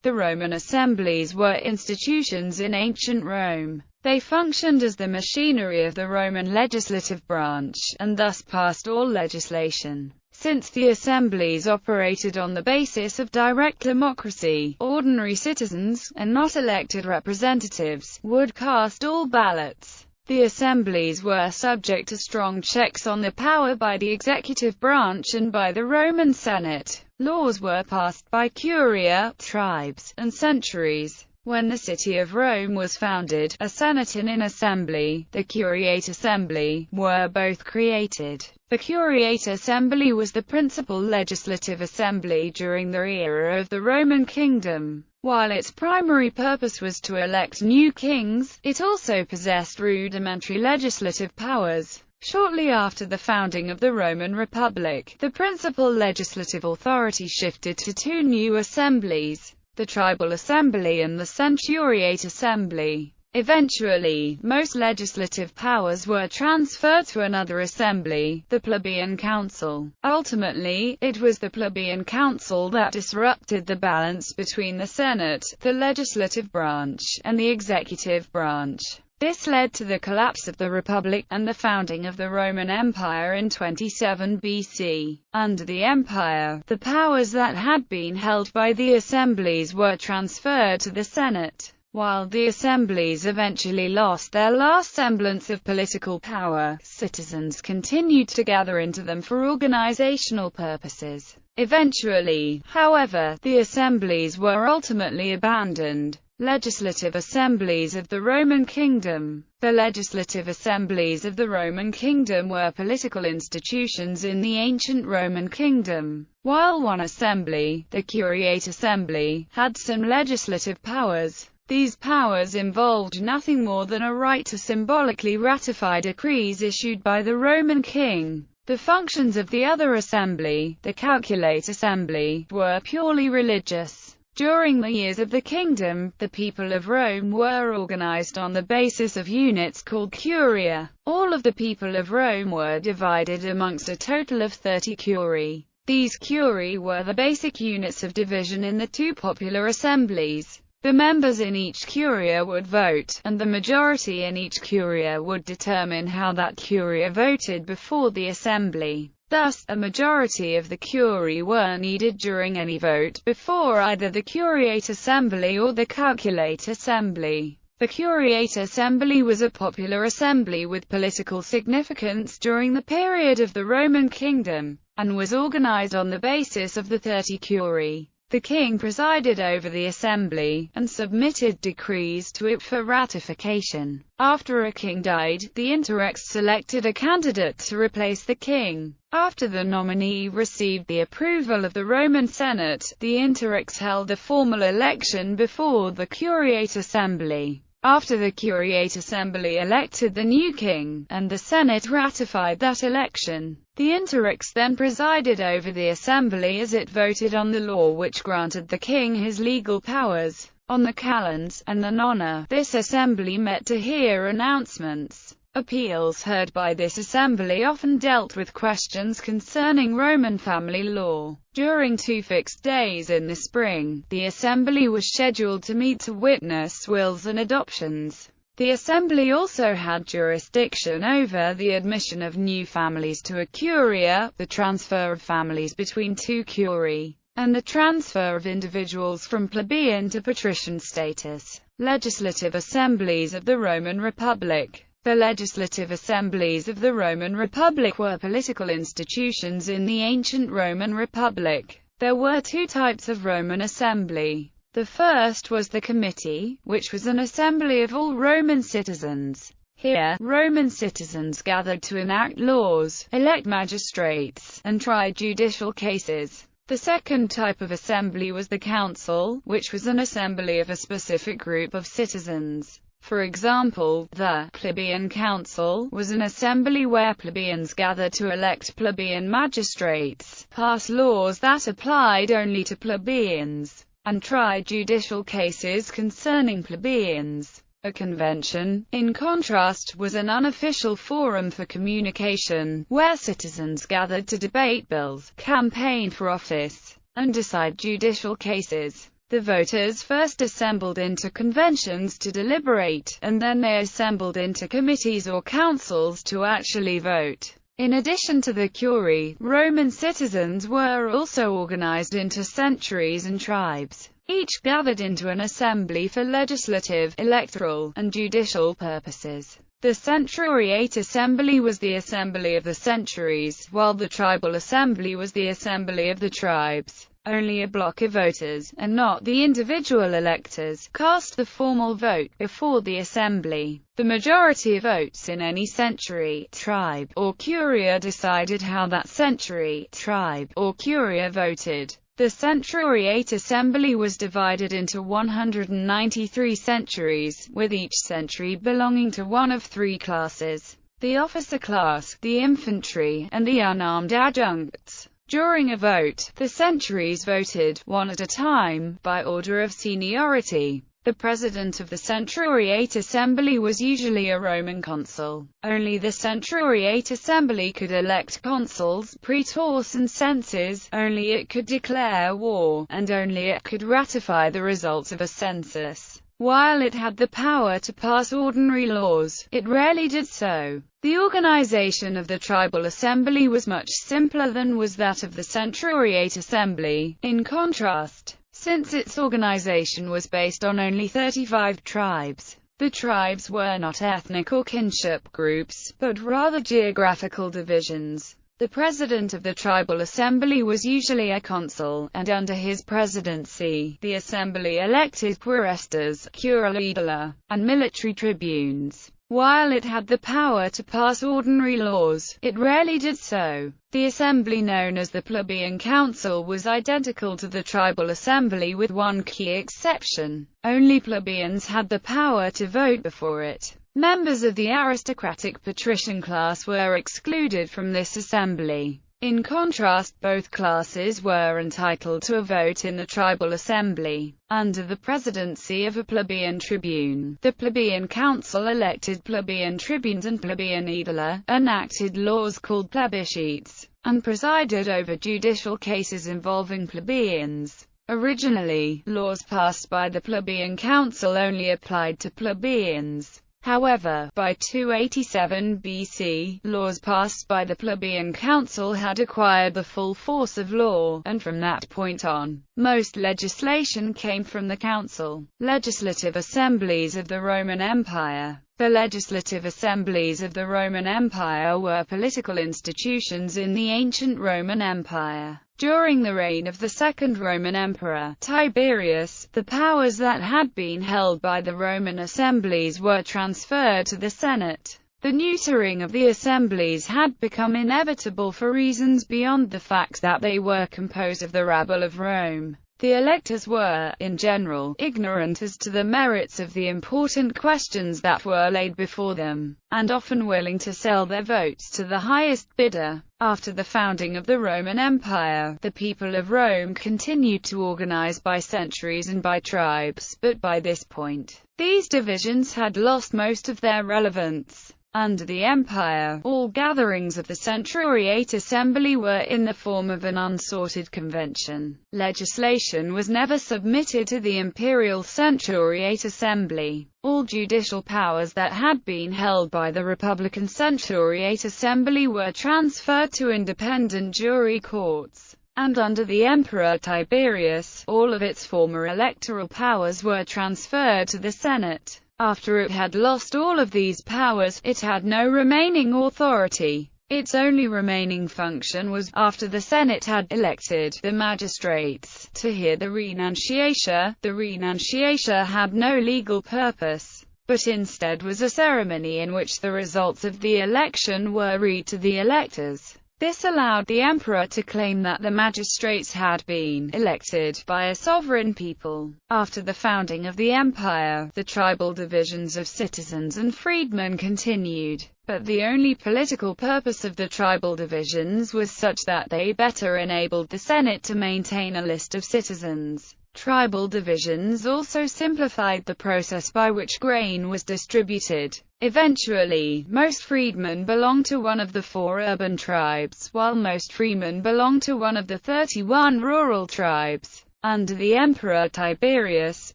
The Roman assemblies were institutions in ancient Rome. They functioned as the machinery of the Roman legislative branch, and thus passed all legislation. Since the assemblies operated on the basis of direct democracy, ordinary citizens, and not elected representatives, would cast all ballots. The assemblies were subject to strong checks on their power by the executive branch and by the Roman Senate. Laws were passed by curia, tribes, and centuries. When the city of Rome was founded, a Senate and an Assembly, the Curiate Assembly, were both created. The Curiate Assembly was the principal legislative assembly during the era of the Roman kingdom. While its primary purpose was to elect new kings, it also possessed rudimentary legislative powers. Shortly after the founding of the Roman Republic, the principal legislative authority shifted to two new assemblies, the Tribal Assembly and the Centuriate Assembly. Eventually, most legislative powers were transferred to another assembly, the Plebeian Council. Ultimately, it was the Plebeian Council that disrupted the balance between the Senate, the legislative branch, and the executive branch. This led to the collapse of the Republic, and the founding of the Roman Empire in 27 BC. Under the Empire, the powers that had been held by the assemblies were transferred to the Senate. While the assemblies eventually lost their last semblance of political power, citizens continued to gather into them for organizational purposes. Eventually, however, the assemblies were ultimately abandoned. Legislative assemblies of the Roman Kingdom. The legislative assemblies of the Roman Kingdom were political institutions in the ancient Roman Kingdom. While one assembly, the Curiate Assembly, had some legislative powers, these powers involved nothing more than a right to symbolically ratify decrees issued by the Roman king. The functions of the other assembly, the Calculate Assembly, were purely religious. During the years of the kingdom, the people of Rome were organized on the basis of units called curia. All of the people of Rome were divided amongst a total of 30 curiae. These curiae were the basic units of division in the two popular assemblies. The members in each curia would vote, and the majority in each curia would determine how that curia voted before the assembly. Thus, a majority of the curiae were needed during any vote before either the Curiate Assembly or the Calculate Assembly. The Curiate Assembly was a popular assembly with political significance during the period of the Roman kingdom, and was organized on the basis of the 30 curiae. The king presided over the assembly, and submitted decrees to it for ratification. After a king died, the interrex selected a candidate to replace the king. After the nominee received the approval of the Roman Senate, the interrex held a formal election before the Curiate Assembly. After the Curiate Assembly elected the new king, and the Senate ratified that election, the interrex then presided over the assembly as it voted on the law which granted the king his legal powers. On the calends, and the nona, this assembly met to hear announcements. Appeals heard by this assembly often dealt with questions concerning Roman family law. During 2 fixed days in the spring, the assembly was scheduled to meet to witness wills and adoptions. The assembly also had jurisdiction over the admission of new families to a curia, the transfer of families between two curiae, and the transfer of individuals from plebeian to patrician status. Legislative assemblies of the Roman Republic. The legislative assemblies of the Roman Republic were political institutions in the ancient Roman Republic. There were two types of Roman assembly. The first was the Committee, which was an assembly of all Roman citizens. Here, Roman citizens gathered to enact laws, elect magistrates, and try judicial cases. The second type of assembly was the Council, which was an assembly of a specific group of citizens. For example, the Plebeian Council was an assembly where plebeians gathered to elect plebeian magistrates, pass laws that applied only to plebeians, and try judicial cases concerning plebeians. A convention, in contrast, was an unofficial forum for communication, where citizens gathered to debate bills, campaign for office, and decide judicial cases. The voters first assembled into conventions to deliberate, and then they assembled into committees or councils to actually vote. In addition to the curie, Roman citizens were also organized into centuries and tribes. Each gathered into an assembly for legislative, electoral, and judicial purposes. The centuriate assembly was the assembly of the centuries, while the tribal assembly was the assembly of the tribes. Only a block of voters, and not the individual electors, cast the formal vote before the assembly. The majority of votes in any century, tribe, or curia decided how that century, tribe, or curia voted. The centuriate assembly was divided into 193 centuries, with each century belonging to one of three classes: the officer class, the infantry, and the unarmed adjuncts. During a vote, the centuries voted, one at a time, by order of seniority. The president of the centuriate assembly was usually a Roman consul. Only the centuriate assembly could elect consuls, praetors and censors, only it could declare war, and only it could ratify the results of a census. While it had the power to pass ordinary laws, it rarely did so. The organization of the tribal assembly was much simpler than was that of the centuriate assembly. In contrast, since its organization was based on only 35 tribes, the tribes were not ethnic or kinship groups, but rather geographical divisions. The president of the tribal assembly was usually a consul, and under his presidency, the assembly elected quaestors, cura aedila, and military tribunes. While it had the power to pass ordinary laws, it rarely did so. The assembly known as the plebeian council was identical to the tribal assembly with one key exception: only plebeians had the power to vote before it. Members of the aristocratic patrician class were excluded from this assembly. In contrast, both classes were entitled to a vote in the tribal assembly. Under the presidency of a plebeian tribune, the plebeian council elected plebeian tribunes and plebeian aedila, enacted laws called plebiscites, and presided over judicial cases involving plebeians. Originally, laws passed by the plebeian council only applied to plebeians. However, by 287 BC, laws passed by the plebeian council had acquired the full force of law, and from that point on, most legislation came from the council. Legislative assemblies of the Roman Empire. The legislative assemblies of the Roman Empire were political institutions in the ancient Roman Empire. During the reign of the second Roman emperor, Tiberius, the powers that had been held by the Roman assemblies were transferred to the Senate. The neutering of the assemblies had become inevitable for reasons beyond the fact that they were composed of the rabble of Rome. The electors were, in general, ignorant as to the merits of the important questions that were laid before them, and often willing to sell their votes to the highest bidder. After the founding of the Roman Empire, the people of Rome continued to organize by centuries and by tribes, but by this point, these divisions had lost most of their relevance. Under the empire, all gatherings of the centuriate assembly were in the form of an unsorted convention. Legislation was never submitted to the imperial centuriate assembly. All judicial powers that had been held by the republican centuriate assembly were transferred to independent jury courts. And under the emperor Tiberius, all of its former electoral powers were transferred to the Senate. After it had lost all of these powers, it had no remaining authority. Its only remaining function was, after the Senate had elected the magistrates, to hear the renunciatia. The renunciatia had no legal purpose, but instead was a ceremony in which the results of the election were read to the electors. This allowed the emperor to claim that the magistrates had been elected by a sovereign people. After the founding of the empire, the tribal divisions of citizens and freedmen continued, but the only political purpose of the tribal divisions was such that they better enabled the Senate to maintain a list of citizens. Tribal divisions also simplified the process by which grain was distributed. Eventually, most freedmen belonged to one of the 4 urban tribes, while most freemen belonged to one of the 31 rural tribes. Under the Emperor Tiberius,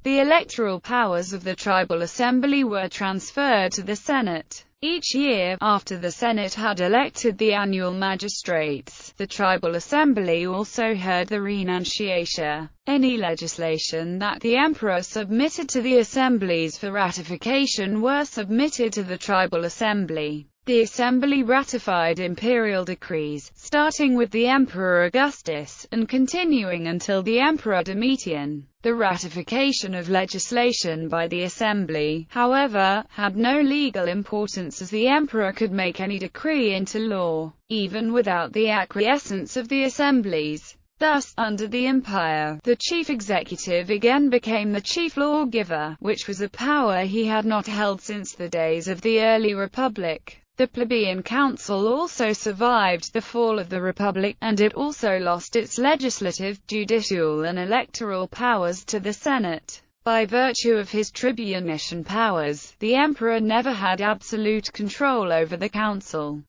the electoral powers of the tribal assembly were transferred to the Senate. Each year, after the Senate had elected the annual magistrates, the tribal assembly also heard the renunciatia, any legislation that the emperor submitted to the assemblies for ratification were submitted to the tribal assembly. The assembly ratified imperial decrees, starting with the Emperor Augustus, and continuing until the Emperor Domitian. The ratification of legislation by the assembly, however, had no legal importance as the emperor could make any decree into law, even without the acquiescence of the assemblies. Thus, under the empire, the chief executive again became the chief lawgiver, which was a power he had not held since the days of the early republic. The plebeian council also survived the fall of the republic, and it also lost its legislative, judicial and electoral powers to the Senate. By virtue of his tribunician powers, the emperor never had absolute control over the council.